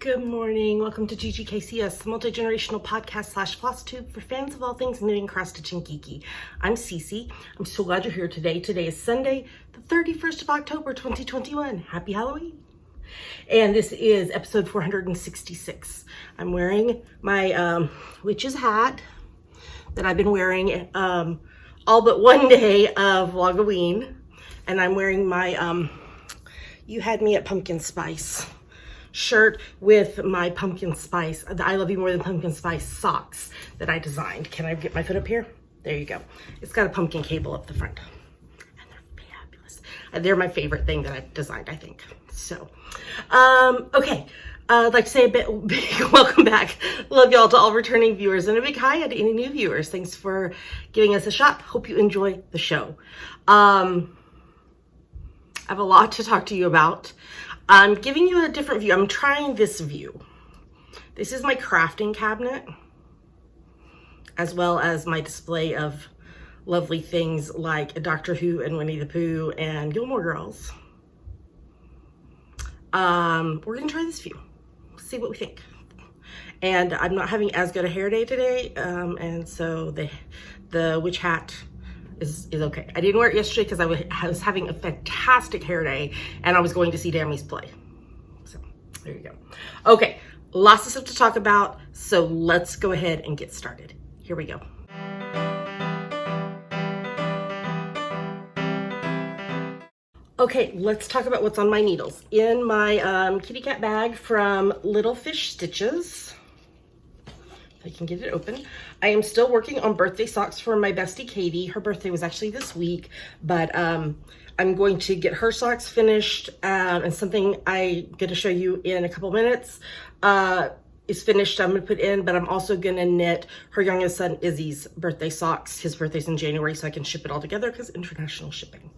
Good morning. Welcome to GGKCS, the multi-generational podcast / FlossTube for fans of all things knitting, cross-stitch, and geeky. I'm Cece. I'm so glad you're here today. Today is Sunday, the 31st of October, 2021. Happy Halloween. And this is episode 466. I'm wearing my witch's hat that I've been wearing all but one day of Vlogoween. And I'm wearing my You Had Me at Pumpkin Spice shirt with my pumpkin spice, the I Love You More Than Pumpkin Spice socks that I designed. Can I get my foot up here? There you go. It's got a pumpkin cable up the front. And they're fabulous. They're my favorite thing that I've designed, I think. So, okay. I'd like to say a big welcome back. Love y'all to all returning viewers and a big hi to any new viewers. Thanks for giving us a shot. Hope you enjoy the show. I have a lot to talk to you about. I'm giving you a different view. I'm trying this view. This is my crafting cabinet, as well as my display of lovely things like Doctor Who and Winnie the Pooh and Gilmore Girls. We're gonna try this view. See what we think. And I'm not having as good a hair day today, and so the witch hat is okay. I didn't wear it yesterday because I was having a fantastic hair day and I was going to see Dammy's play. So there you go. Okay, lots of stuff to talk about. So let's go ahead and get started. Here we go. Okay, let's talk about what's on my needles. In my kitty cat bag from Little Fish Stitches, I can get it open. I am still working on birthday socks for my bestie Katie. Her birthday was actually this week, but I'm going to get her socks finished, and something I'm going to show you in a couple minutes is finished. I'm going to put in, but I'm also going to knit her youngest son Izzy's birthday socks. His birthday's in January, so I can ship it all together because international shipping.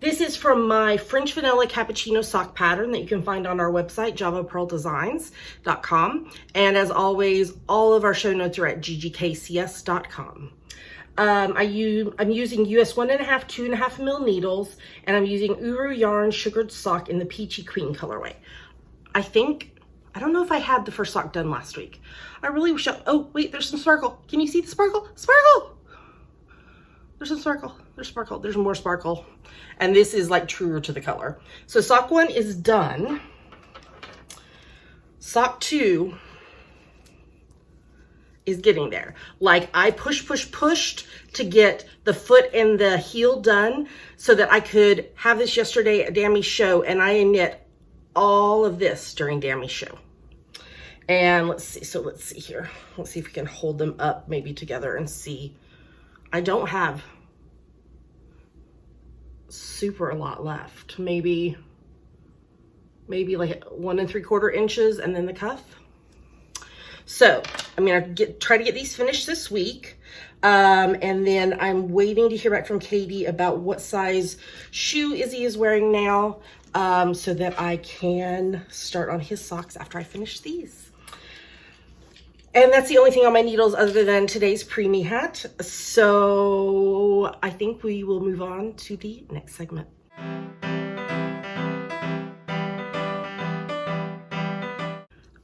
This is from my French Vanilla Cappuccino sock pattern that you can find on our website, javapearldesigns.com. And as always, all of our show notes are at ggkcs.com. I'm using US 1.5, 2.5 mil needles, and I'm using Uru Yarn Sugared Sock in the Peachy Queen colorway. I don't know if I had the first sock done last week. I really wish oh, wait, there's some sparkle. Can you see the sparkle? Sparkle! There's some sparkle. There's sparkle. There's more sparkle. And this is like truer to the color. So sock 1 is done. Sock 2 is getting there. Like I pushed to get the foot and the heel done so that I could have this yesterday at Dammy's show, and I knit all of this during Dammy's show. And let's see. So let's see here. Let's see if we can hold them up maybe together and see. I don't have super a lot left. Maybe like 1 3/4 inches and then the cuff. So I'm gonna try to get these finished this week. And then I'm waiting to hear back from Katie about what size shoe Izzy is wearing now, so that I can start on his socks after I finish these. And that's the only thing on my needles other than today's preemie hat. So I think we will move on to the next segment.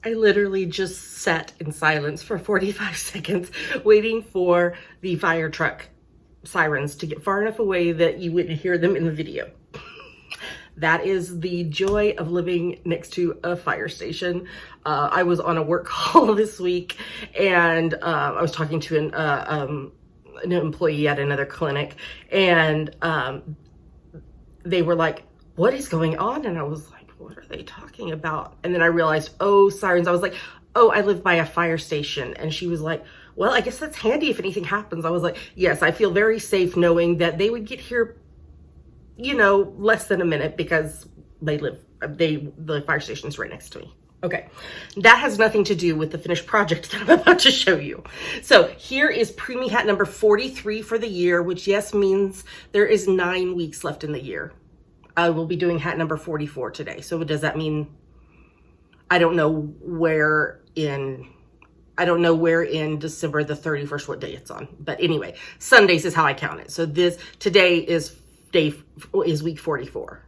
I literally just sat in silence for 45 seconds waiting for the fire truck sirens to get far enough away that you wouldn't hear them in the video. That is the joy of living next to a fire station. I was on a work call this week, and I was talking to an employee at another clinic, and they were like, "What is going on?" And I was like, "What are they talking about?" And then I realized, oh, sirens. I was like, "Oh, I live by a fire station." And she was like, "Well, I guess that's handy if anything happens." I was like, "Yes, I feel very safe knowing that they would get here, you know, less than a minute because the fire station's right next to me." Okay, that has nothing to do with the finished project that I'm about to show you. So here is preemie hat number 43 for the year, which yes means there is 9 weeks left in the year. I will be doing hat number 44 today. So does that mean, I don't know where in December the 31st, what day it's on. But anyway, Sundays is how I count it. So today is week 44.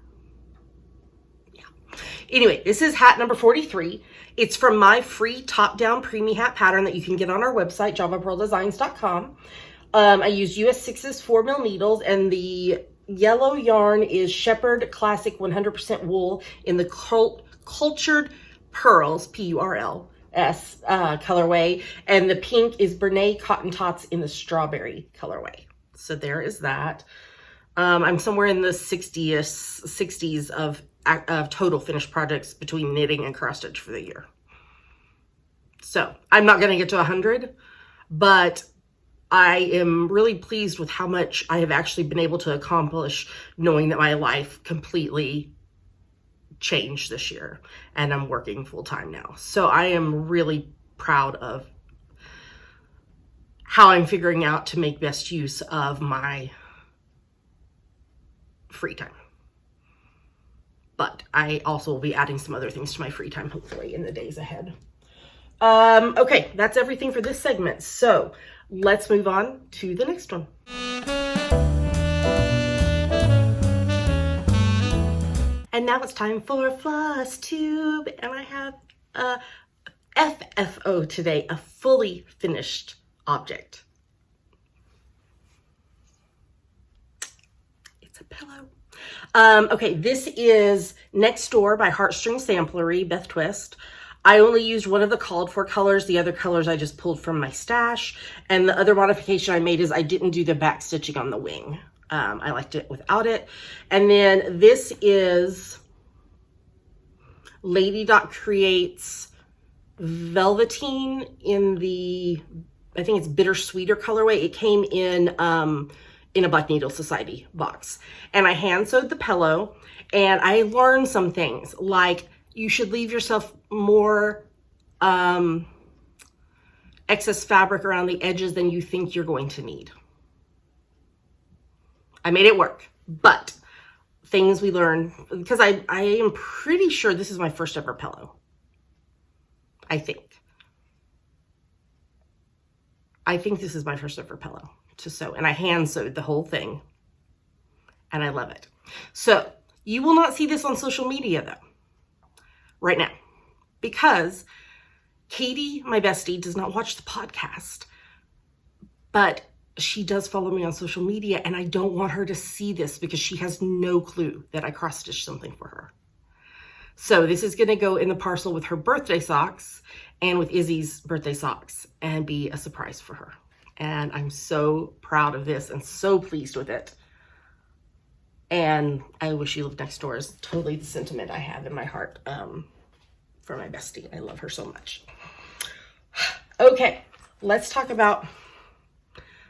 Anyway, this is hat number 43. It's from my free top-down preemie hat pattern that you can get on our website, javapearldesigns.com. I used US 6's 4mm needles, and the yellow yarn is Shepherd Classic 100% wool in the Cultured Pearls, P-U-R-L-S colorway, and the pink is Bernay Cotton Tots in the strawberry colorway. So there is that. I'm somewhere in the 60s of total finished projects between knitting and cross stitch for the year. So I'm not going to get to 100, but I am really pleased with how much I have actually been able to accomplish, knowing that my life completely changed this year and I'm working full time now. So I am really proud of how I'm figuring out to make best use of my free time. But I also will be adding some other things to my free time, hopefully, in the days ahead. Okay, that's everything for this segment. So let's move on to the next one. And now it's time for FlossTube, and I have a FFO today, a fully finished object. It's a pillow. Okay, this is Next Door by Heartstring Samplery, Beth Twist. I only used one of the called for colors. The other colors I just pulled from my stash. And the other modification I made is I didn't do the back stitching on the wing. I liked it without it. And then this is Lady Dot Creates Velveteen in the, I think it's Bittersweeter colorway. It came in a Black Needle Society box. And I hand sewed the pillow, and I learned some things, like you should leave yourself more excess fabric around the edges than you think you're going to need. I made it work, but things we learned, because I am pretty sure this is my first ever pillow. I think this is my first ever pillow to sew, and I hand sewed the whole thing, and I love it. So you will not see this on social media though, right now, because Katie, my bestie, does not watch the podcast, but she does follow me on social media, and I don't want her to see this because she has no clue that I cross-stitched something for her. So this is going to go in the parcel with her birthday socks and with Izzy's birthday socks and be a surprise for her. And I'm so proud of this and so pleased with it. And I wish she lived next door is totally the sentiment I have in my heart for my bestie. I love her so much. Okay, let's talk about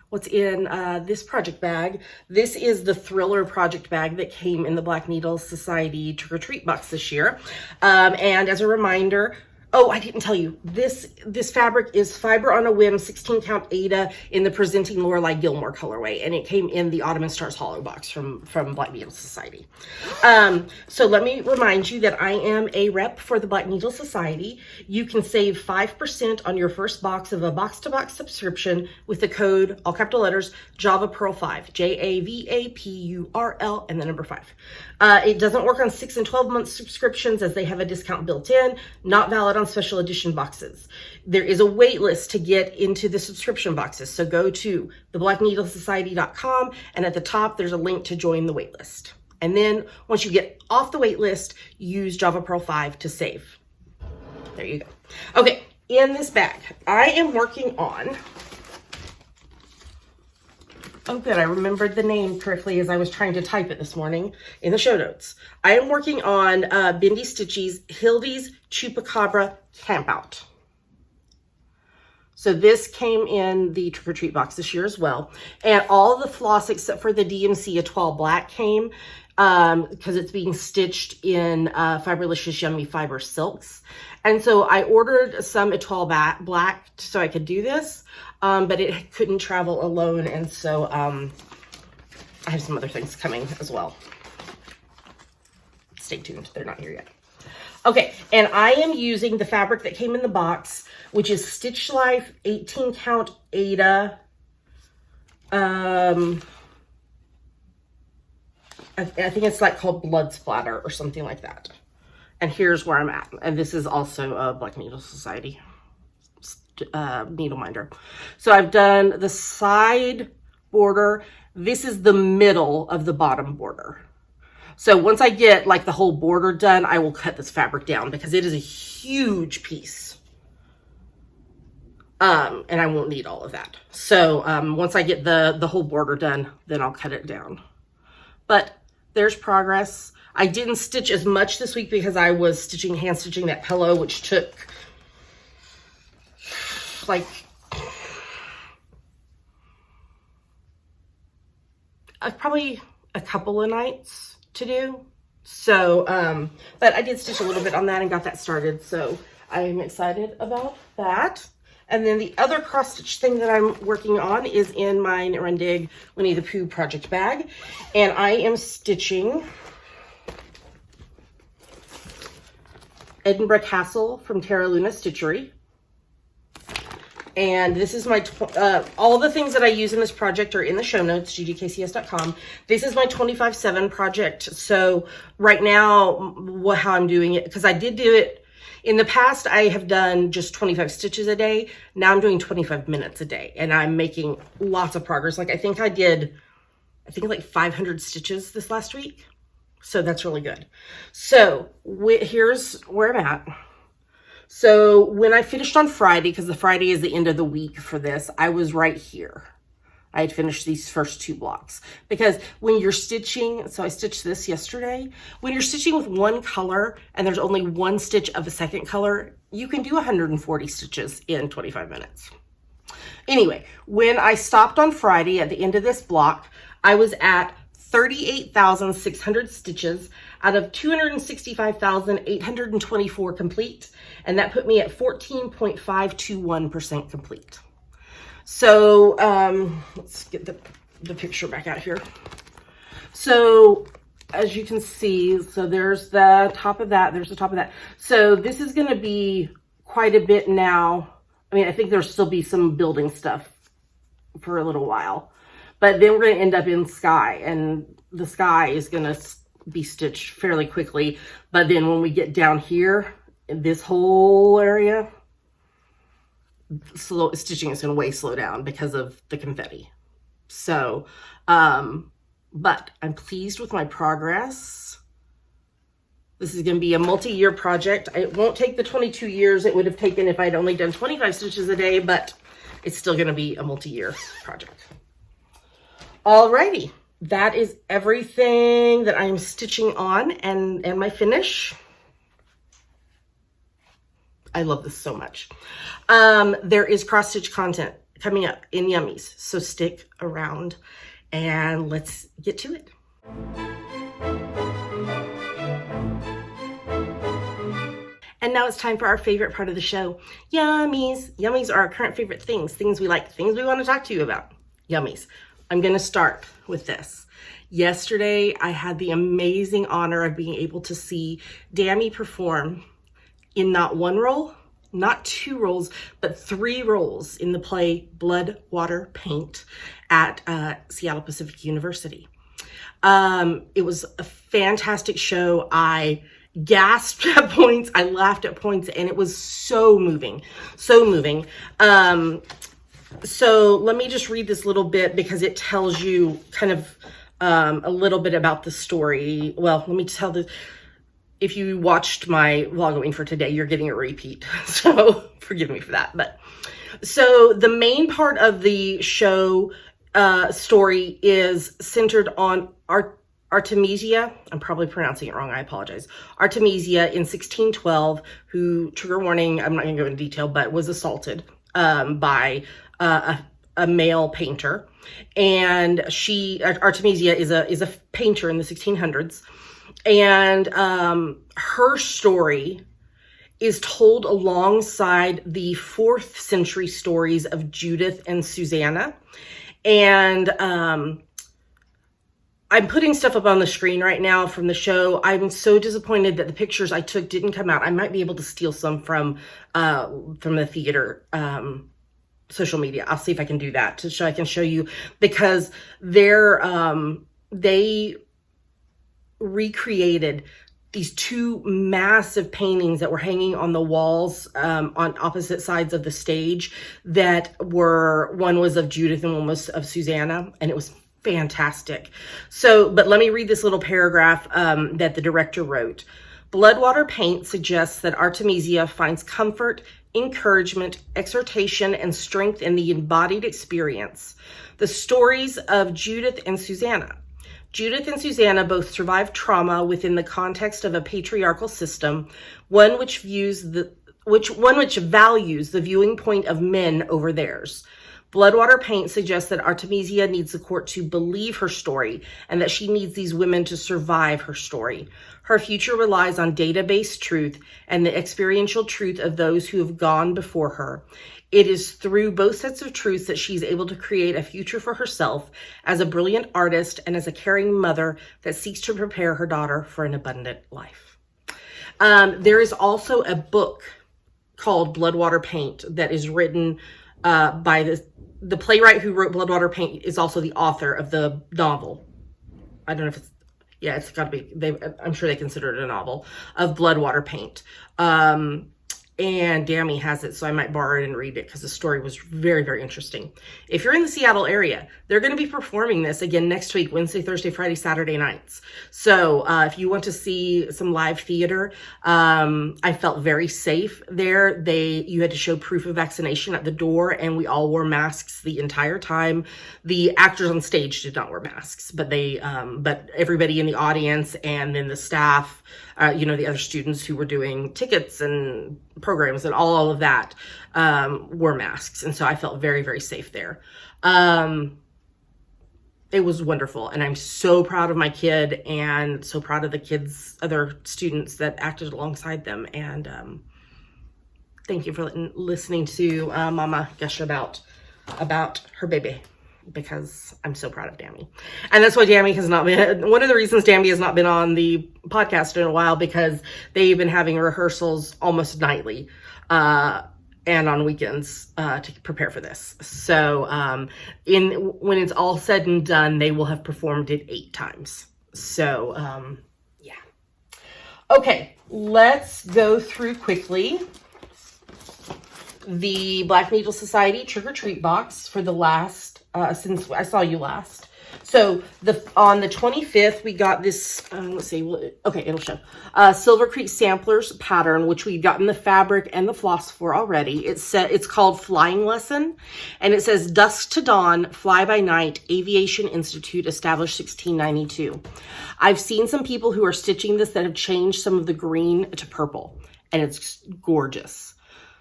what's in this project bag. This is the Thriller project bag that came in the Black Needle Society Trick or Treat box this year. And as a reminder, oh, I didn't tell you, this fabric is Fiber on a Whim 16 count Ada in the Presenting Lorelei Gilmore colorway, and it came in the Autumn and Stars Hollow box from Black Needle Society. So let me remind you that I am a rep for the Black Needle Society. You can save 5% on your first box of a box-to-box subscription with the code, all capital letters, JavaPearl5, JAVAPURL, and the number 5. It doesn't work on 6 and 12 month subscriptions as they have a discount built in, not valid on special edition boxes. There is a wait list to get into the subscription boxes. So go to theblackneedlesociety.com, and at the top, there's a link to join the wait list. And then once you get off the wait list, use JavaPearl5 to save. There you go. Okay, in this bag, I am working on, oh good, I remembered the name correctly as I was trying to type it this morning in the show notes. I am working on Bendy Stitchy's Hildy's Chupacabra Campout. So this came in the Trick or Treat box this year as well. And all of the floss except for the DMC Etoile Black came because it's being stitched in Fiberlicious Yummy Fiber Silks. And so I ordered some Etoile Black so I could do this, but it couldn't travel alone. And so I have some other things coming as well. Stay tuned, they're not here yet. Okay, and I am using the fabric that came in the box, which is Stitch Life 18 count Ada. I think it's like called Blood Splatter or something like that. And here's where I'm at. And this is also a Black Needle Society needle minder. So I've done the side border. This is the middle of the bottom border. So once I get like the whole border done, I will cut this fabric down because it is a huge piece. And I won't need all of that. So once I get the whole border done, then I'll cut it down. But there's progress. I didn't stitch as much this week because I was hand stitching that pillow, which took like probably a couple of nights to do. So, but I did stitch a little bit on that and got that started. So I'm excited about that. And then the other cross stitch thing that I'm working on is in my Knit Run Dig Winnie the Pooh project bag. And I am stitching Edinburgh Castle from Terra Luna Stitchery. And this is my, all the things that I use in this project are in the show notes, ggkcs.com. This is my 25/7 project. So right now, how I'm doing it, because I did do it, in the past, I have done just 25 stitches a day. Now I'm doing 25 minutes a day, and I'm making lots of progress. Like I think like 500 stitches this last week. So that's really good. So here's where I'm at. So when I finished on Friday, because the Friday is the end of the week for this, I was right here. I had finished these first 2 blocks. Because when you're stitching, so I stitched this yesterday, when you're stitching with one color and there's only 1 stitch of a second color, you can do 140 stitches in 25 minutes. Anyway, when I stopped on Friday at the end of this block, I was at 38,600 stitches out of 265,824 complete. And that put me at 14.521% complete. So let's get the picture back out here. So as you can see, so there's the top of that, there's the top of that. So this is going to be quite a bit now. I mean, I think there'll still be some building stuff for a little while. But then we're going to end up in sky, and the sky is going to be stitched fairly quickly. But then when we get down here, in this whole area, stitching is going to way slow down because of the confetti. So, but I'm pleased with my progress. This is going to be a multi-year project. It won't take the 22 years it would have taken if I'd only done 25 stitches a day, but it's still going to be a multi-year project. Alrighty, that is everything that I'm stitching on and my finish. I love this so much. There is cross-stitch content coming up in Yummies, so stick around and let's get to it. And now it's time for our favorite part of the show, Yummies. Yummies are our current favorite things we like, things we want to talk to you about. Yummies. I'm going to start with this. Yesterday, I had the amazing honor of being able to see Dammy perform in not 1 roll, not 2 rolls, but 3 rolls in the play Blood, Water, Paint at Seattle Pacific University. It was a fantastic show. I gasped at points, I laughed at points, and it was so moving, so moving. So let me just read this little bit because it tells you kind of a little bit about the story. Well, let me tell this. If you watched my vlogging for today, you're getting a repeat. So forgive me for that. But so the main part of the show story is centered on Artemisia. I'm probably pronouncing it wrong. I apologize. Artemisia in 1612, who, trigger warning, I'm not going to go into detail, but was assaulted by a male painter. And Artemisia is a painter in the 1600s. And her story is told alongside the 4th century stories of Judith and Susanna. And I'm putting stuff up on the screen right now from the show. I'm so disappointed that the pictures I took didn't come out. I might be able to steal some from the theater social media. I'll see if I can do that so I can show you, because they recreated these two massive paintings that were hanging on the walls on opposite sides of the stage that were, one was of Judith and one was of Susanna, and it was fantastic. So, but let me read this little paragraph that the director wrote. Bloodwater paint suggests that Artemisia finds comfort, encouragement, exhortation, and strength in the embodied experience. The stories of Judith and Susanna. Judith and Susanna both survived trauma within the context of a patriarchal system, one which values the viewing point of men over theirs. Bloodwater paint suggests that Artemisia needs the court to believe her story and that she needs these women to survive her story. Her future relies on data-based truth and the experiential truth of those who have gone before her. It is through both sets of truths that she's able to create a future for herself as a brilliant artist and as a caring mother that seeks to prepare her daughter for an abundant life. There is also a book called Bloodwater Paint that is written by the playwright who wrote Bloodwater Paint is also the author of the novel. I don't know if it's, yeah, it's got to be, I'm sure they consider it a novel of Bloodwater Paint. And Dammy has it, so I might borrow it and read it because the story was very, very interesting. If you're in the Seattle area, they're going to be performing this again next week, Wednesday, Thursday, Friday, Saturday nights. So if you want to see some live theater, I felt very safe there. You had to show proof of vaccination at the door, and we all wore masks the entire time. The actors on stage did not wear masks, but but everybody in the audience and then the staff, the other students who were doing tickets and programs and all of that wore masks. And so I felt very, very safe there. It was wonderful. And I'm so proud of my kid and so proud of the other students that acted alongside them. And thank you for listening to Mama gush about her baby, because I'm so proud of Dammy. And that's why Dammy has not been, one of the reasons Dammy has not been on the podcast in a while, because they've been having rehearsals almost nightly and on weekends to prepare for this. So when it's all said and done, they will have performed it 8 times. So yeah. Okay, let's go through quickly the Black Needle Society trick-or-treat box for the last since I saw you last. So on the 25th, we got this, let's see, okay, it'll show, Silver Creek Samplers pattern, which we've gotten the fabric and the floss for already. It's called Flying Lesson, and it says Dusk to Dawn, Fly by Night, Aviation Institute, established 1692. I've seen some people who are stitching this that have changed some of the green to purple, and it's gorgeous.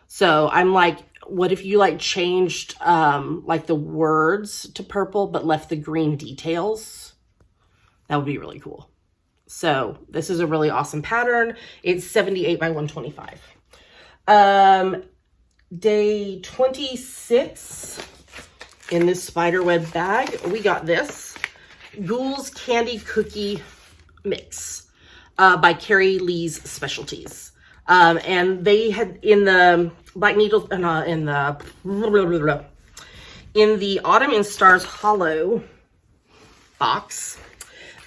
So I'm like, what if you changed the words to purple but left the green details? That would be really cool. So this is a really awesome pattern. It's 78 by 125. Day 26 in this spiderweb bag, we got this Ghoul's Candy Cookie Mix by Carrie Lee's Specialties. And they had in the Black Needle, in the Autumn in Stars Hollow box,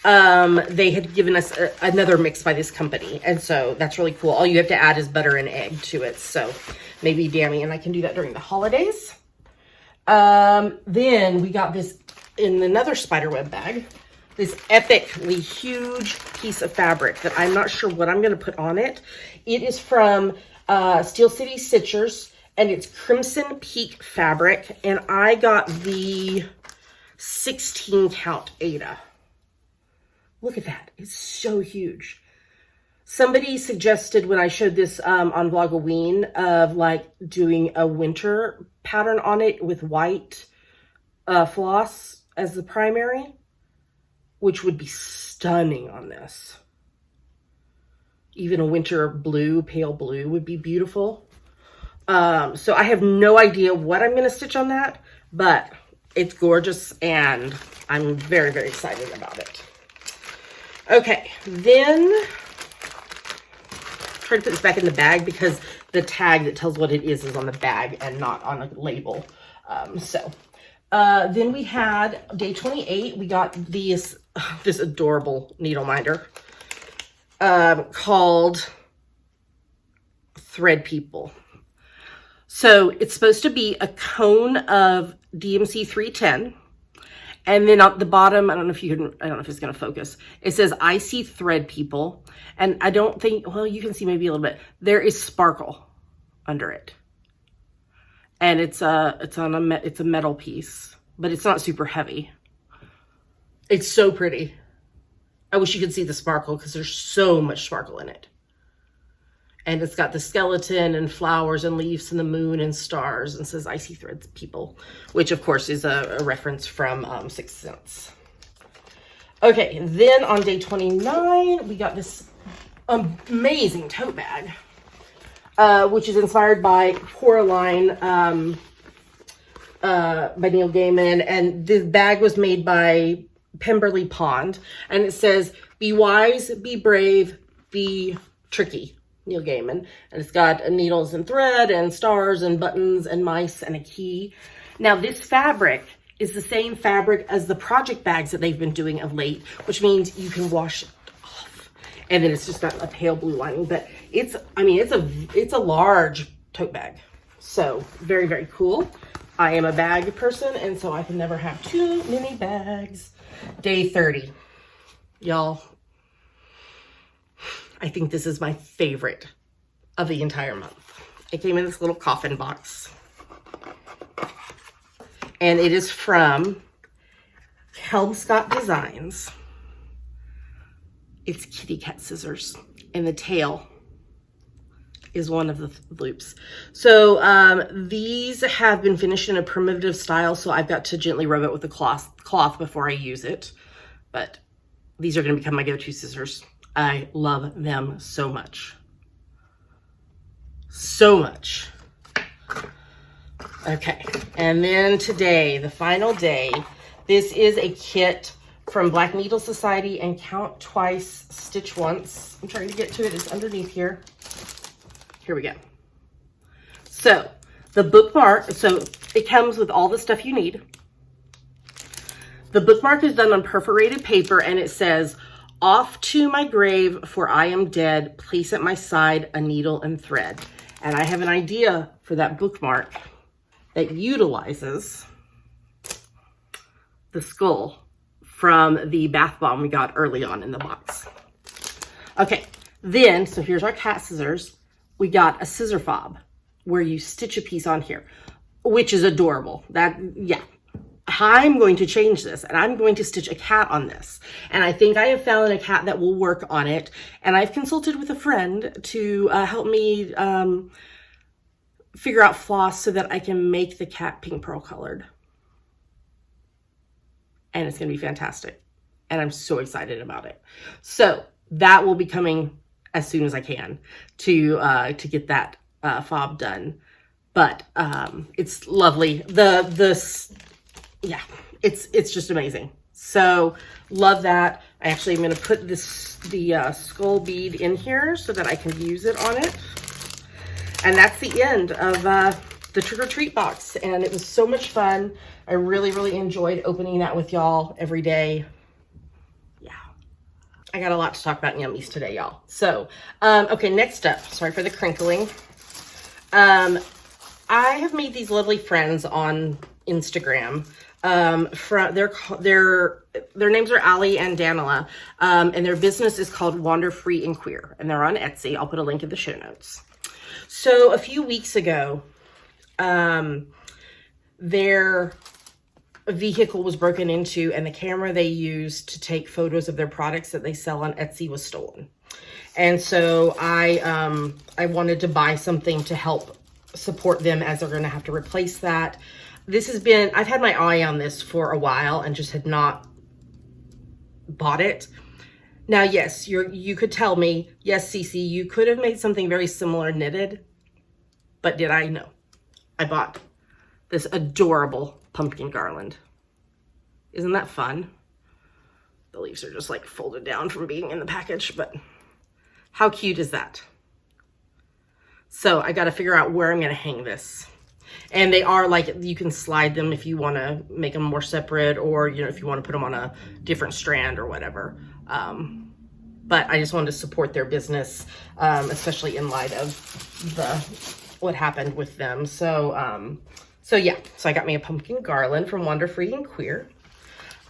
they had given us another mix by this company. And so that's really cool. All you have to add is butter and egg to it. So maybe Dammy and I can do that during the holidays. Then we got this in another spiderweb bag, this epically huge piece of fabric that I'm not sure what I'm going to put on it. It is from Steel City Stitchers, and it's Crimson Peak fabric, and I got the 16 count Ada. Look at that. It's so huge. Somebody suggested when I showed this on Vlogoween of doing a winter pattern on it with white floss as the primary, which would be stunning on this. Even a winter blue, pale blue would be beautiful. So I have no idea what I'm going to stitch on that, but it's gorgeous and I'm very, very excited about it. Okay, then try to put this back in the bag because the tag that tells what it is on the bag and not on a label. Then we had day 28, we got this adorable needle minder. called Thread People. So it's supposed to be a cone of DMC 310. And then at the bottom, I don't know if it's going to focus. It says, I see thread people. And I don't think, well, you can see maybe a little bit. There is sparkle under it. And it's a metal piece, but it's not super heavy. It's so pretty. I wish you could see the sparkle because there's so much sparkle in it. And it's got the skeleton and flowers and leaves and the moon and stars, and says icy threads people, which of course is a reference from Sixth Sense. Okay, then on day 29, we got this amazing tote bag, which is inspired by Coraline by Neil Gaiman. And this bag was made by Pemberley Pond, and it says, be wise, be brave, be tricky. Neil Gaiman. And it's got needles and thread and stars and buttons and mice and a key. Now this fabric is the same fabric as the project bags that they've been doing of late, which means you can wash it off. And then it's just got a pale blue lining, but it's a large tote bag. So very, very cool. I am a bag person, and so I can never have too many bags. Day 30. Y'all, I think this is my favorite of the entire month. It came in this little coffin box. And it is from Kelmscott Designs. It's kitty cat scissors. And the tail is one of the loops. So these have been finished in a primitive style, so I've got to gently rub it with the cloth before I use it. But these are going to become my go-to scissors. I love them so much. So much. Okay, and then today, the final day, this is a kit from Black Needle Society and Count Twice, Stitch Once. I'm trying to get to it. It's underneath here. Here we go. So the bookmark, so it comes with all the stuff you need. The bookmark is done on perforated paper, and it says, off to my grave, for I am dead. Place at my side a needle and thread. And I have an idea for that bookmark that utilizes the skull from the bath bomb we got early on in the box. Okay, then, so here's our cat scissors. We got a scissor fob where you stitch a piece on here, which is adorable. Yeah. I'm going to change this, and I'm going to stitch a cat on this. And I think I have found a cat that will work on it. And I've consulted with a friend to help me figure out floss so that I can make the cat pink pearl colored. And it's going to be fantastic. And I'm so excited about it. So that will be coming as soon as I can to get that fob done. But it's lovely. Yeah, it's just amazing. So love that. I actually am going to put the skull bead in here so that I can use it on it. And that's the end of the trick or treat box. And it was so much fun. I really, really enjoyed opening that with y'all every day. Yeah, I got a lot to talk about in Yummies today, y'all. So, okay, next up, sorry for the crinkling. I have made these lovely friends on Instagram. Their names are Ali and Danila, and their business is called Wander Free and Queer, and they're on Etsy. I'll put a link in the show notes. So a few weeks ago, their vehicle was broken into, and the camera they used to take photos of their products that they sell on Etsy was stolen. And so I wanted to buy something to help support them, as they're going to have to replace that. I've had my eye on this for a while and just had not bought it. Now, yes, you could tell me, yes, Cece, you could have made something very similar knitted, but did I? No. I bought this adorable pumpkin garland. Isn't that fun? The leaves are just like folded down from being in the package, but how cute is that? So I got to figure out where I'm going to hang this. And they are like, you can slide them if you want to make them more separate, or, if you want to put them on a different strand or whatever. but I just wanted to support their business, especially in light of what happened with them. So, so yeah, so I got me a pumpkin garland from Wander Free and Queer.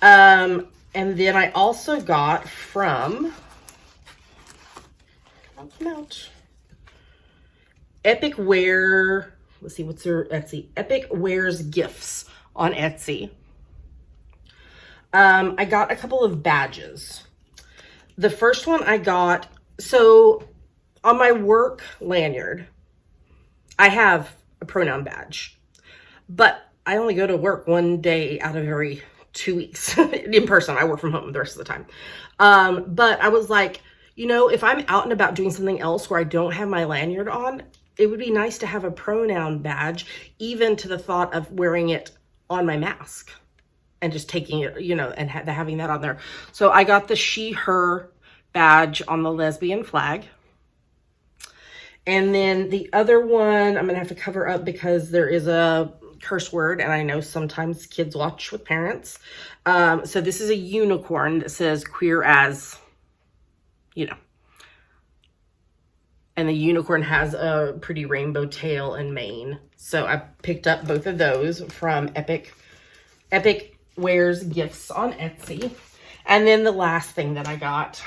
And then I also got from Epic Wear. Let's see, what's their Etsy? Epic Wears Gifts on Etsy. I got a couple of badges. The first one I got, so on my work lanyard, I have a pronoun badge, but I only go to work one day out of every 2 weeks in person. I work from home the rest of the time. But I was like, you know, if I'm out and about doing something else where I don't have my lanyard on, it would be nice to have a pronoun badge, even to the thought of wearing it on my mask and just taking it, you know, and having that on there. So I got the she, her badge on the lesbian flag. And then the other one, I'm going to have to cover up because there is a curse word, and I know sometimes kids watch with parents. So this is a unicorn that says queer as, you know. And the unicorn has a pretty rainbow tail and mane. So I picked up both of those from Epic Wears Gifts on Etsy. And then the last thing that I got,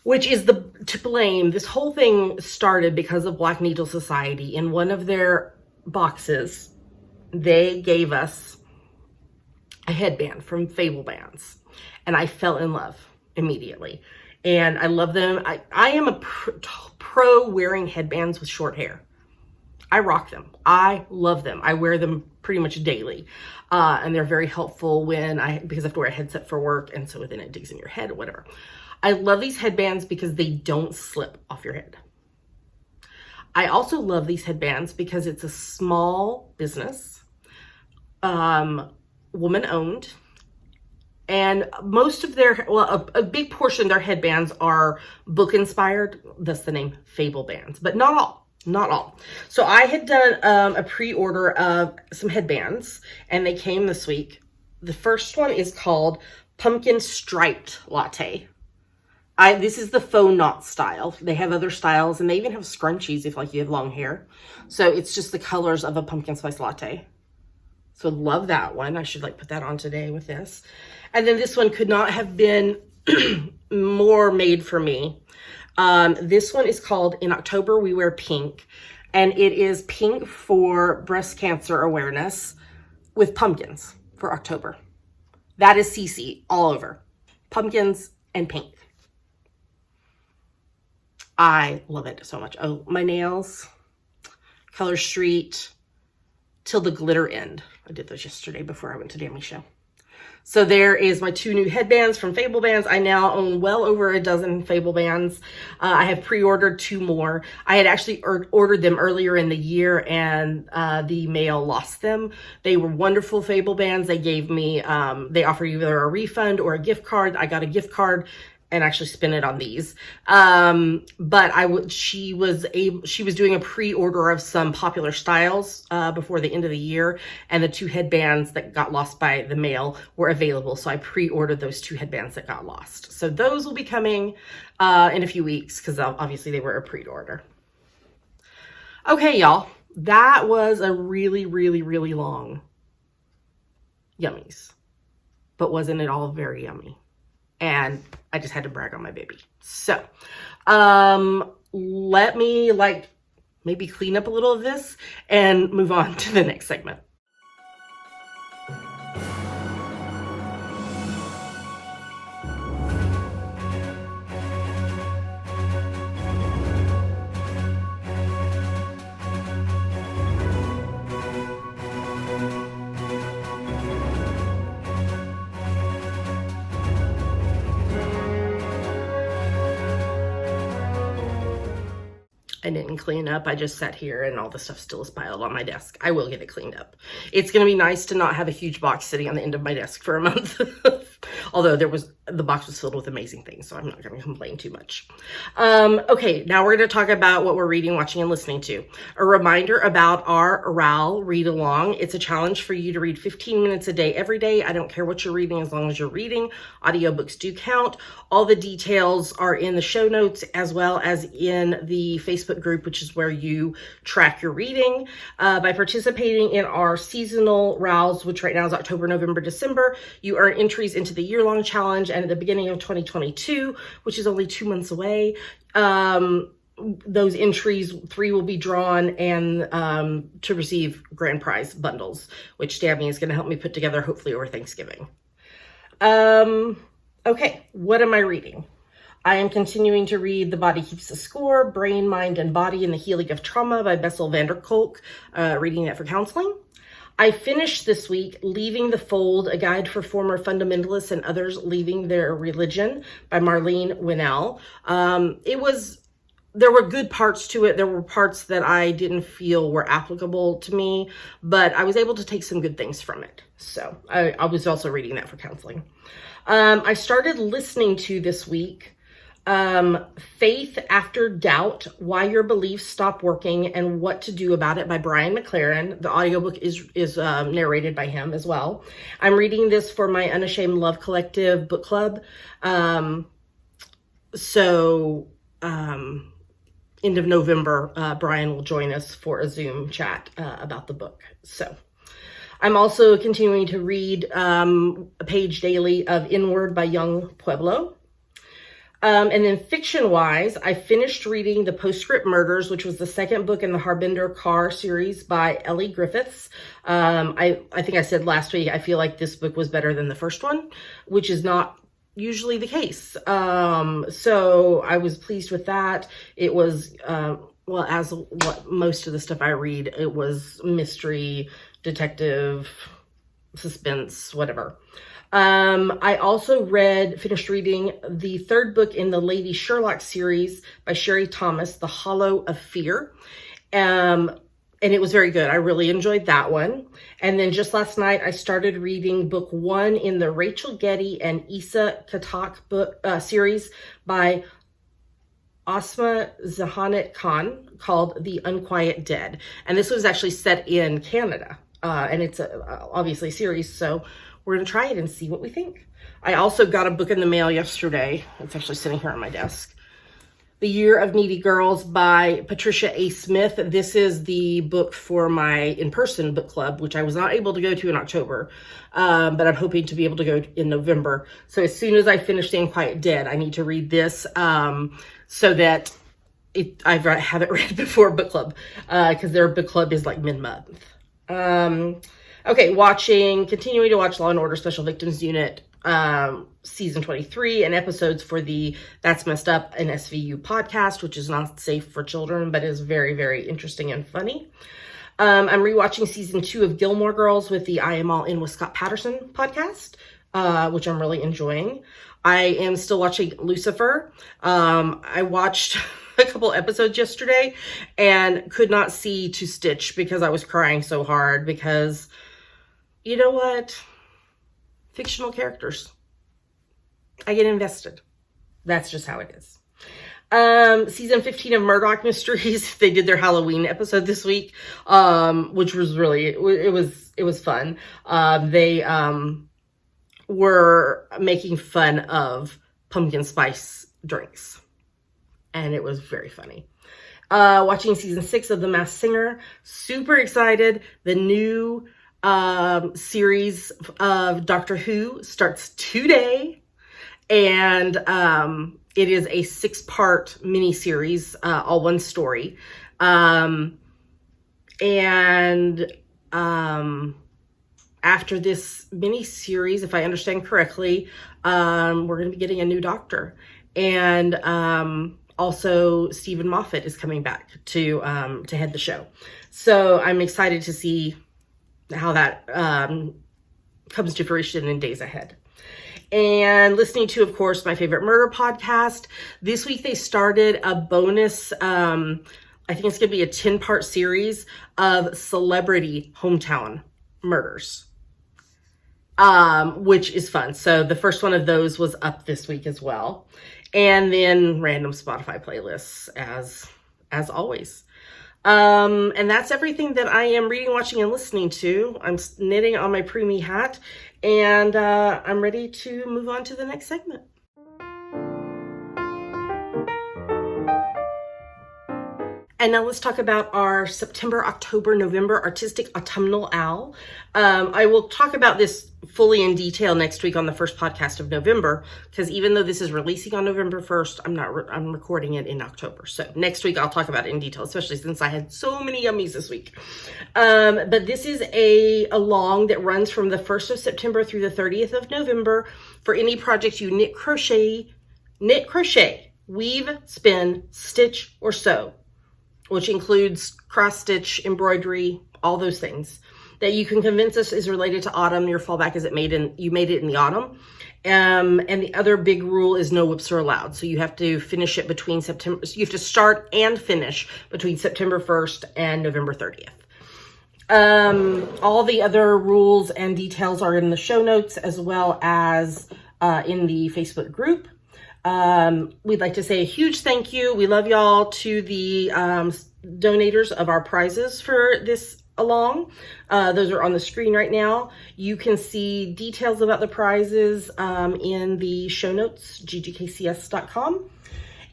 which is to blame. This whole thing started because of Black Needle Society. In one of their boxes, they gave us a headband from Fable Bands. And I fell in love immediately. And I love them. I am a pro wearing headbands with short hair. I rock them. I love them. I wear them pretty much daily. And they're very helpful because I have to wear a headset for work. And so then it digs in your head or whatever. I love these headbands because they don't slip off your head. I also love these headbands because it's a small business, woman owned. And most of a big portion of their headbands are book inspired. Thus the name Fable Bands, but not all. So I had done a pre-order of some headbands and they came this week. The first one is called Pumpkin Striped Latte. This is the faux knot style. They have other styles and they even have scrunchies if like you have long hair. So it's just the colors of a pumpkin spice latte. So love that one. I should put that on today with this. And then this one could not have been more made for me. This one is called In October We Wear Pink. And it is pink for breast cancer awareness with pumpkins for October. That is CC all over. Pumpkins and pink. I love it so much. Oh, my nails. Color Street. Till the Glitter End. I did those yesterday before I went to Dammy's show. So there is my 2 new headbands from Fable Bands. I now own well over a dozen Fable Bands. I have pre-ordered 2 more. I had actually ordered them earlier in the year and the mail lost them. They were wonderful Fable Bands. They gave me, they offer you either a refund or a gift card. I got a gift card and actually spent it on these. But she was doing a pre-order of some popular styles before the end of the year, and the 2 headbands that got lost by the mail were available. So I pre-ordered those 2 headbands that got lost. So those will be coming in a few weeks because obviously they were a pre-order. Okay, y'all, that was a really, really, really long yummies, but wasn't it all very yummy? And I just had to brag on my baby. So, let me maybe clean up a little of this and move on to the next segment. I didn't clean up. I just sat here and all the stuff still is piled on my desk. I will get it cleaned up. It's going to be nice to not have a huge box sitting on the end of my desk for a month. Although the box was filled with amazing things, so I'm not going to complain too much. Okay, now we're going to talk about what we're reading, watching, and listening to. A reminder about our RAL read along. It's a challenge for you to read 15 minutes a day every day. I don't care what you're reading as long as you're reading. Audiobooks do count. All the details are in the show notes as well as in the Facebook group, which is where you track your reading. By participating in our seasonal RALs, which right now is October, November, December, you earn entries into the year-long challenge, and at the beginning of 2022, which is only 2 months away, those entries, 3 will be drawn and to receive grand prize bundles, which Tammy is going to help me put together hopefully over Thanksgiving. Okay, what am I reading? I am continuing to read The Body Keeps the Score, Brain, Mind, and Body in the Healing of Trauma by Bessel van der Kolk, reading that for counseling. I finished this week Leaving the Fold, A Guide for Former Fundamentalists and Others Leaving Their Religion by Marlene Winnell. There were good parts to it. There were parts that I didn't feel were applicable to me, but I was able to take some good things from it. So I was also reading that for counseling. I started listening to this week Faith After Doubt, Why Your Beliefs Stop Working and What to Do About It by Brian McLaren. The audiobook is narrated by him as well. I'm reading this for my Unashamed Love Collective book club. End of November, Brian will join us for a Zoom chat about the book. So I'm also continuing to read a page daily of Inward by Young Pueblo. And then fiction-wise, I finished reading The Postscript Murders, which was the second book in the Harbinder Carr series by Ellie Griffiths. I think I said last week, I feel like this book was better than the first one, which is not usually the case. So I was pleased with that. It was, well, as what most of the stuff I read, it was mystery, detective, suspense, whatever. I also finished reading the third book in the Lady Sherlock series by Sherry Thomas, The Hollow of Fear. And it was very good. I really enjoyed that one. And then just last night, I started reading book 1 in the Rachel Getty and Issa Katak book series by Asma Zahanat Khan called The Unquiet Dead. And this was actually set in Canada. And it's obviously a series, so we're going to try it and see what we think. I also got a book in the mail yesterday. It's actually sitting here on my desk. The Year of Needy Girls by Patricia A. Smith. This is the book for my in-person book club, which I was not able to go to in October, but I'm hoping to be able to go in November. So as soon as I finish The Unquiet Dead, I need to read this so that I have it read before book club, because their book club is like mid-month. Okay, continuing to watch Law & Order Special Victims Unit, season 23 and episodes for the That's Messed Up an SVU podcast, which is not safe for children, but is very, very interesting and funny. I'm rewatching season 2 of Gilmore Girls with the I Am All In with Scott Patterson podcast, which I'm really enjoying. I am still watching Lucifer. I watched a couple episodes yesterday and could not see to stitch because I was crying so hard because, you know what? Fictional characters. I get invested. That's just how it is. Season 15 of Murdoch Mysteries. They did their Halloween episode this week, which was really, it was fun. They were making fun of pumpkin spice drinks, and it was very funny. Watching season 6 of The Masked Singer. Super excited. The new series of Doctor Who starts today, and it is a 6-part miniseries, all one story. After this miniseries, if I understand correctly, we're going to be getting a new doctor, and also Stephen Moffat is coming back to head the show. So I'm excited to see how that comes to fruition in days ahead. And listening to, of course, my favorite murder podcast. This week they started a bonus, I think it's going to be a 10-part series of celebrity hometown murders. which is fun. So the first one of those was up this week as well. And then random Spotify playlists as always. And that's everything that I am reading, watching, and listening to. I'm knitting on my preemie hat, and I'm ready to move on to the next segment. And now let's talk about our September, October, November Artistic Autumnal Owl. I will talk about this fully in detail next week on the first podcast of November, because even though this is releasing on November 1st, I'm recording it in October. So next week I'll talk about it in detail, especially since I had so many yummies this week. But this is a long that runs from the 1st of September through the 30th of November for any project you knit, crochet, weave, spin, stitch, or sew, which includes cross stitch, embroidery, all those things that you can convince us is related to autumn. Your fallback is you made it in the autumn. And the other big rule is no whips are allowed. So you have to finish it between September. So you have to start and finish between September 1st and November 30th. All the other rules and details are in the show notes, as well as in the Facebook group. We'd like to say a huge thank you. We love y'all to the donators of our prizes for this along. Those are on the screen right now. You can see details about the prizes in the show notes, ggkcs.com.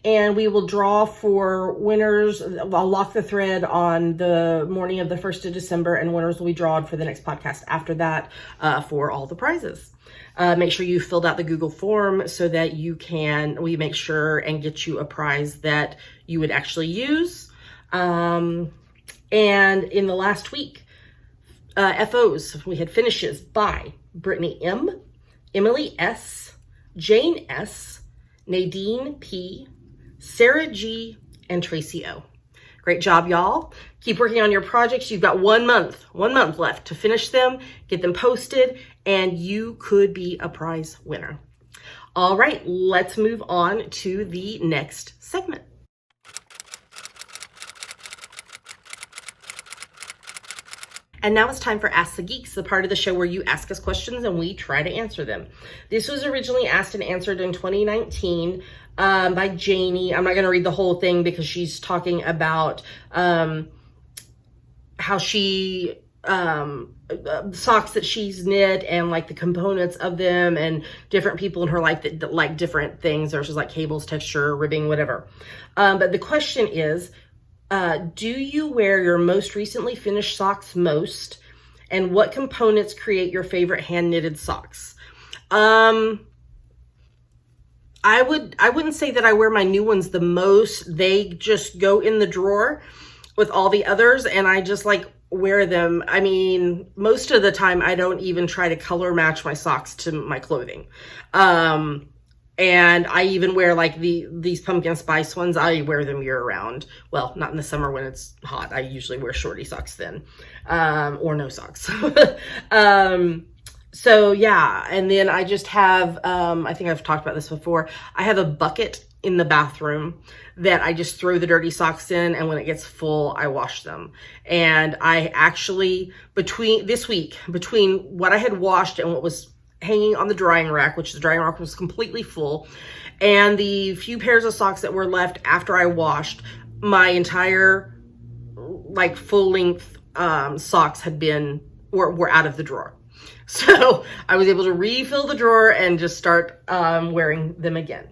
And we will draw for winners. I'll lock the thread on the morning of the 1st of December, and winners will be drawn for the next podcast after that for all the prizes. Make sure you filled out the Google form so that we make sure and get you a prize that you would actually use. And in the last week, FOs, we had finishes by Brittany M, Emily S, Jane S, Nadine P, Sarah G, and Tracy O. Great job, y'all. Keep working on your projects. You've got 1 month left to finish them, get them posted, and you could be a prize winner. All right, let's move on to the next segment. And now it's time for Ask the Geeks, the part of the show where you ask us questions and we try to answer them. This was originally asked and answered in 2019 by Janie. I'm not going to read the whole thing because she's talking about how she socks that she's knit and like the components of them, and different people in her life that like different things. There's just like cables, texture, ribbing, whatever. But the question is, do you wear your most recently finished socks most, and what components create your favorite hand knitted socks? I wouldn't say that I wear my new ones the most. They just go in the drawer with all the others, and I just like wear them. I mean, most of the time I don't even try to color match my socks to my clothing. And I even wear like these pumpkin spice ones. I wear them year round. Well, not in the summer when it's hot. I usually wear shorty socks then, or no socks. So yeah. And then I just have, I think I've talked about this before. I have a bucket in the bathroom that I just throw the dirty socks in, and when it gets full, I wash them. And I actually, between what I had washed and what was hanging on the drying rack, which the drying rack was completely full, and the few pairs of socks that were left after I washed, my entire like full length socks were out of the drawer. So I was able to refill the drawer and just start wearing them again.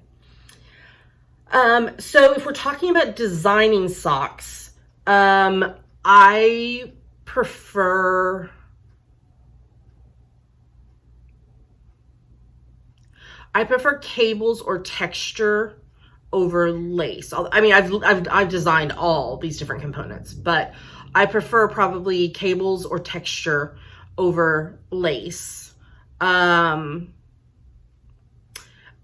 So if we're talking about designing socks, I prefer cables or texture over lace. I mean, I've designed all these different components, but I prefer probably cables or texture over lace.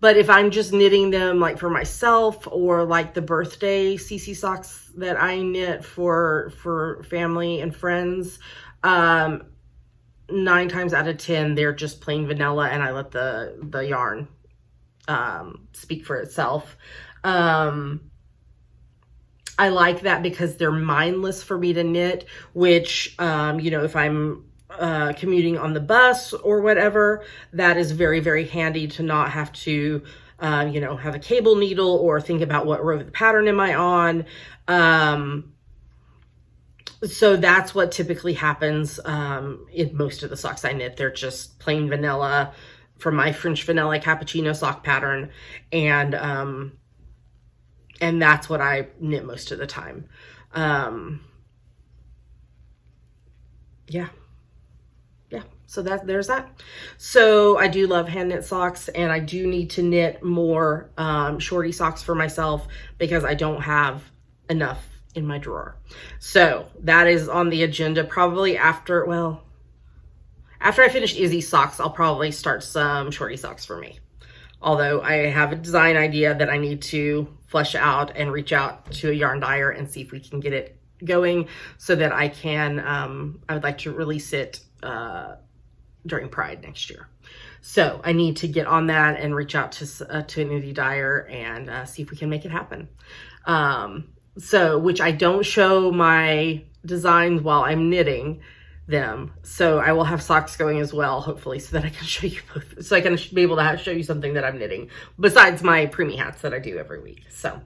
But if I'm just knitting them like for myself, or like the birthday CC socks that I knit for family and friends, 9 times out of 10, they're just plain vanilla, and I let the yarn speak for itself. I like that because they're mindless for me to knit, which, if I'm commuting on the bus or whatever, that is very, very handy to not have to, have a cable needle or think about what row of the pattern am I on. So that's what typically happens in most of the socks I knit. They're just plain vanilla from my French vanilla cappuccino sock pattern. And that's what I knit most of the time. Yeah. So there's that. So I do love hand knit socks, and I do need to knit more shorty socks for myself because I don't have enough in my drawer. So that is on the agenda probably after I finish Izzy's socks. I'll probably start some shorty socks for me. Although I have a design idea that I need to flesh out and reach out to a yarn dyer and see if we can get it going so that I can, I would like to release it during Pride next year. So I need to get on that and reach out to an Izzy dyer and see if we can make it happen. Which I don't show my designs while I'm knitting them. So I will have socks going as well, hopefully, so that I can show you both. So I can be able to show you something that I'm knitting besides my preemie hats that I do every week. So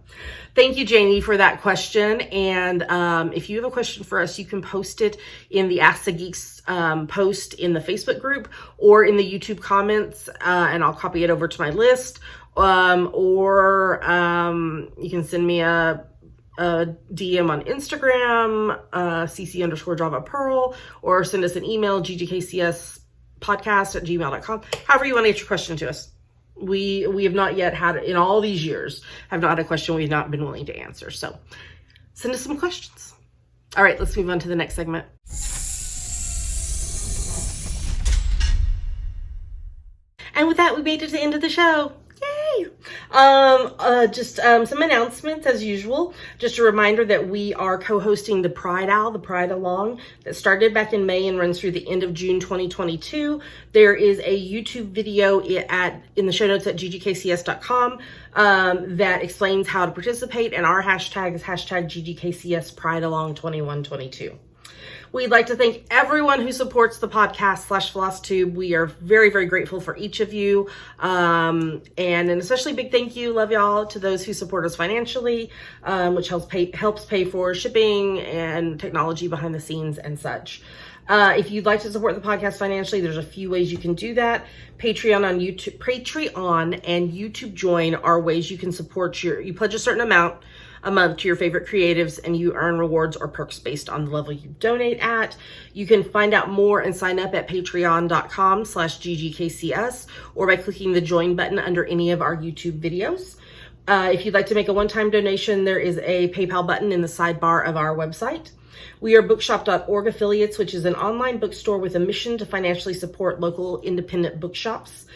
thank you, Janie, for that question. And if you have a question for us, you can post it in the Ask the Geeks post in the Facebook group or in the YouTube comments, and I'll copy it over to my list. Or you can send me a DM on Instagram, cc_javapearl, or send us an email, ggkcspodcast@gmail.com. However you want to get your question to us. We have not yet had, in all these years, have not had a question we've not been willing to answer. So send us some questions. All right, let's move on to the next segment. And with that, we made it to the end of the show. Yay! Some announcements as usual. Just a reminder that we are co-hosting the Pride Along that started back in May and runs through the end of June 2022. There is a YouTube video in the show notes at ggkcs.com that explains how to participate, and our hashtag is #GGKCS Pride Along 2122. We'd like to thank everyone who supports the podcast /FlossTube. We are very, very grateful for each of you. And an especially big thank you, love y'all, to those who support us financially, which helps pay for shipping and technology behind the scenes and such. If you'd like to support the podcast financially, there's a few ways you can do that. Patreon and YouTube Join are ways you can support you pledge a certain amount a month to your favorite creatives, and you earn rewards or perks based on the level you donate at. You can find out more and sign up at patreon.com/ggkcs or by clicking the join button under any of our YouTube videos. If you'd like to make a one-time donation, there is a PayPal button in the sidebar of our website. We are bookshop.org affiliates, which is an online bookstore with a mission to financially support local independent bookshops.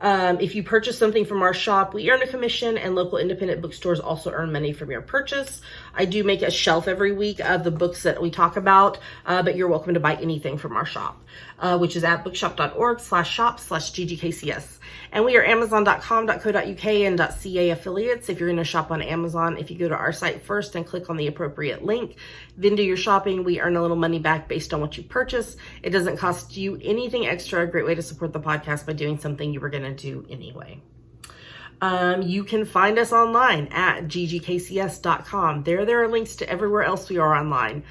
If you purchase something from our shop, we earn a commission, and local independent bookstores also earn money from your purchase. I do make a shelf every week of the books that we talk about, but you're welcome to buy anything from our shop, which is at bookshop.org/shop/ggkcs. And we are amazon.com.co.uk and .ca affiliates. If you're going to shop on Amazon, if you go to our site first and click on the appropriate link, then do your shopping. We earn a little money back based on what you purchase. It doesn't cost you anything extra. A great way to support the podcast by doing something you were going to do anyway. You can find us online at ggkcs.com. There are links to everywhere else we are online.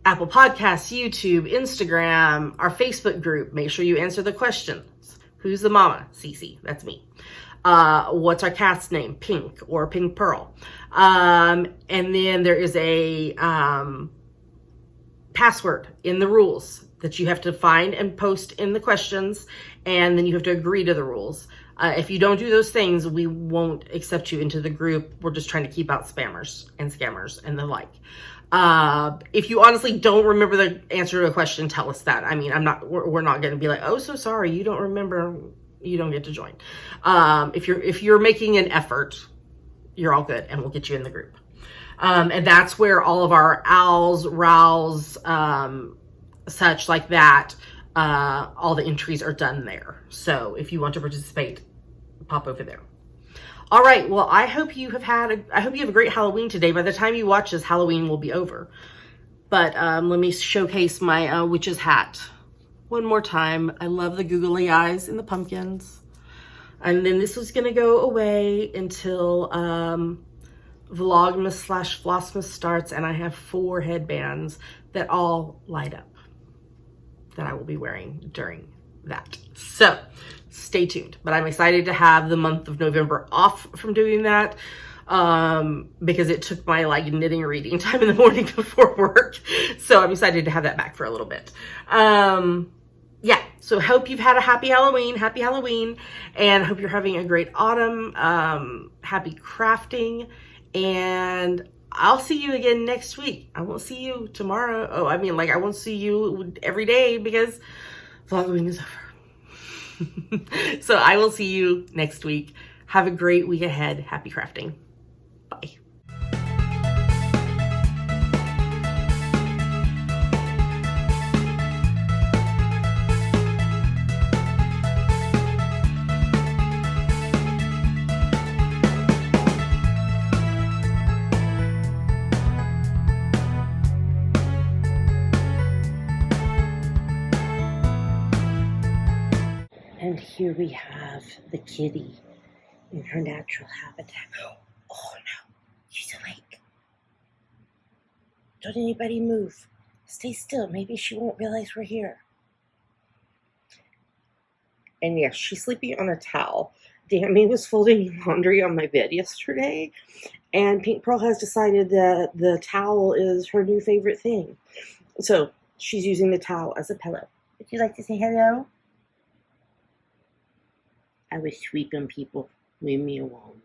Apple Podcasts, YouTube, Instagram, our Facebook group. Make sure you answer the questions. Who's the mama? Cece, that's me. What's our cat's name? Pink or Pink Pearl. And then there is a password in the rules that you have to find and post in the questions, and then you have to agree to the rules. If you don't do those things, we won't accept you into the group. We're just trying to keep out spammers and scammers and the like. If you honestly don't remember the answer to a question, tell us that. I mean, we're not going to be like, oh, so sorry, you don't remember, you don't get to join. If you're making an effort, you're all good, and we'll get you in the group. And that's where all of our owls, rows, such like that, all the entries are done there. So if you want to participate, pop over there. All right. Well, I hope you have a great Halloween today. By the time you watch this, Halloween will be over. But let me showcase my witch's hat. one more time. I love the googly eyes in the pumpkins. And then this was gonna go away until Vlogmas / Flossmas starts, and I have 4 headbands that all light up that I will be wearing during that. So stay tuned. But I'm excited to have the month of November off from doing that because it took my like knitting or reading time in the morning before work. So I'm excited to have that back for a little bit. Yeah, so hope you've had a happy Halloween, and hope you're having a great autumn. Happy crafting, and I'll see you again next week. I won't see you tomorrow. Oh, I mean, like, I won't see you every day because vlogging is over. So I will see you next week. Have a great week ahead. Happy crafting. Bye. And here we have the kitty in her natural habitat. Oh no, she's awake. Don't anybody move. Stay still. Maybe she won't realize we're here. And yes, she's sleeping on a towel. Dammy was folding laundry on my bed yesterday, and Pink Pearl has decided that the towel is her new favorite thing. So she's using the towel as a pillow. Would you like to say hello? I was sweeping, people. Leave me alone.